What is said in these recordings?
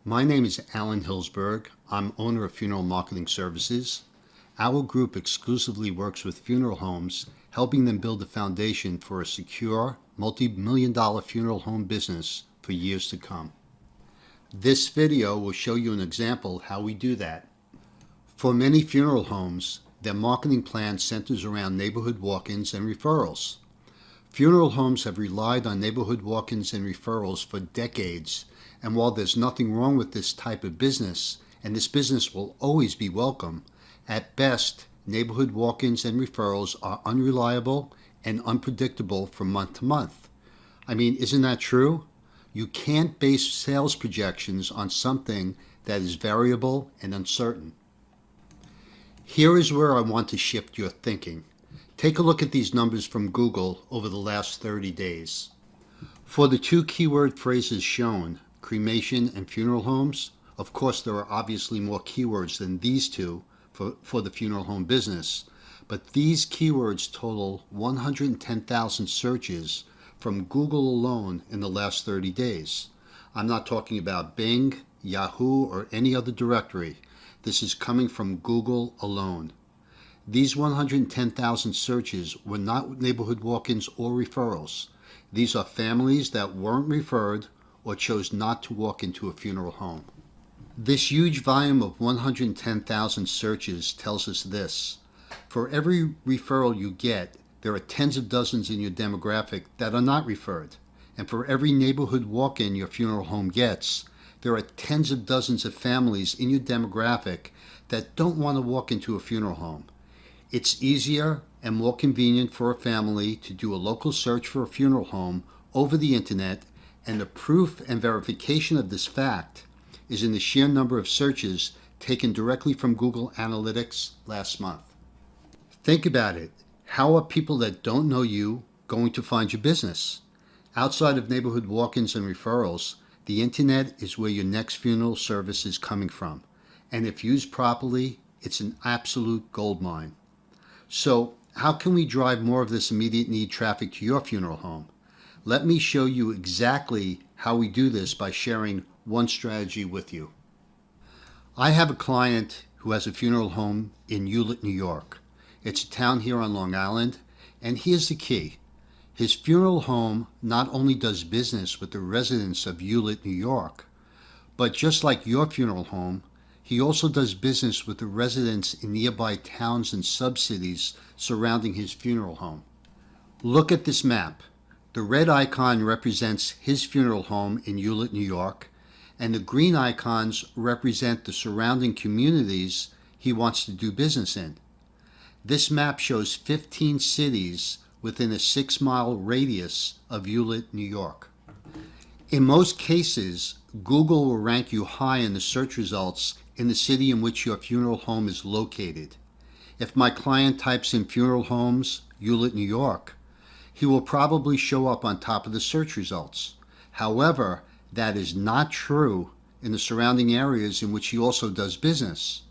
My name is Alan Hillsberg. I'm owner of Funeral Marketing Services. Our group exclusively works with funeral homes, helping them build a foundation for a secure, multi-million-dollar funeral home business for years to come. This video will show you an example how we do that. For many funeral homes, their marketing plan centers around neighborhood walk-ins and referrals. Funeral homes have relied on neighborhood walk-ins and referrals for decades, and while there's nothing wrong with this type of business, and this business will always be welcome, at best, neighborhood walk-ins and referrals are unreliable and unpredictable from month to month. I mean, isn't that true? You can't base sales projections on something that is variable and uncertain. Here is where I want to shift your thinking. Take a look at these numbers from Google over the last 30 days. For the two keyword phrases shown, cremation and funeral homes, of course there are obviously more keywords than these two for the funeral home business, but these keywords total 110,000 searches from Google alone in the last 30 days. I'm not talking about Bing, Yahoo, or any other directory. This is coming from Google alone. These 110,000 searches were not neighborhood walk-ins or referrals. These are families that weren't referred or chose not to walk into a funeral home. This huge volume of 110,000 searches tells us this. For every referral you get, there are tens of dozens in your demographic that are not referred. And for every neighborhood walk-in your funeral home gets, there are tens of dozens of families in your demographic that don't want to walk into a funeral home. It's easier and more convenient for a family to do a local search for a funeral home over the internet, and the proof and verification of this fact is in the sheer number of searches taken directly from Google Analytics last month. Think about it. How are people that don't know you going to find your business? Outside of neighborhood walk-ins and referrals, the internet is where your next funeral service is coming from. And if used properly, it's an absolute goldmine. So how can we drive more of this immediate need traffic to your funeral home? Let me show you exactly how we do this by sharing one strategy with you. I have a client who has a funeral home in Hewlett, New York. It's a town here on Long Island, and here's the key. His funeral home not only does business with the residents of Hewlett, New York, but just like your funeral home, he also does business with the residents in nearby towns and sub-cities surrounding his funeral home. Look at this map. The red icon represents his funeral home in Hewlett, New York, and the green icons represent the surrounding communities he wants to do business in. This map shows 15 cities within a 6-mile radius of Hewlett, New York. In most cases, Google will rank you high in the search results in the city in which your funeral home is located. If my client types in funeral homes, Hewlett, New York, he will probably show up on top of the search results. However, that is not true in the surrounding areas in which he also does business.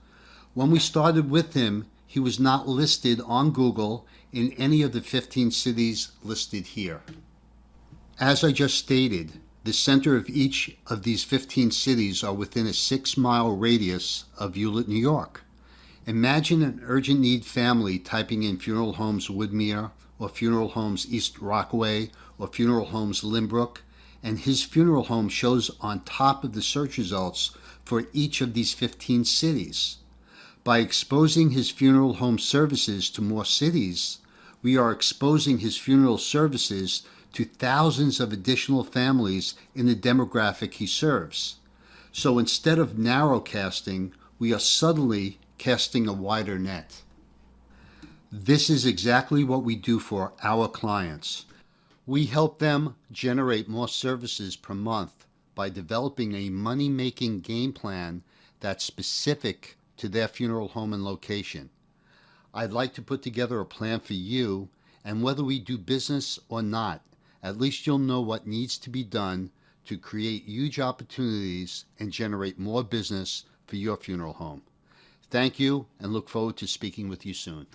When we started with him, he was not listed on Google in any of the 15 cities listed here. As I just stated, the center of each of these 15 cities are within a 6-mile radius of Hewlett, New York. Imagine an urgent need family typing in funeral homes Woodmere, or funeral homes East Rockaway, or funeral homes Lynbrook, and his funeral home shows on top of the search results for each of these 15 cities. By exposing his funeral home services to more cities, we are exposing his funeral services to thousands of additional families in the demographic he serves. So instead of narrow casting, we are subtly casting a wider net. This is exactly what we do for our clients. We help them generate more services per month by developing a money-making game plan that's specific to their funeral home and location. I'd like to put together a plan for you, and whether we do business or not, at least you'll know what needs to be done to create huge opportunities and generate more business for your funeral home. Thank you, and look forward to speaking with you soon.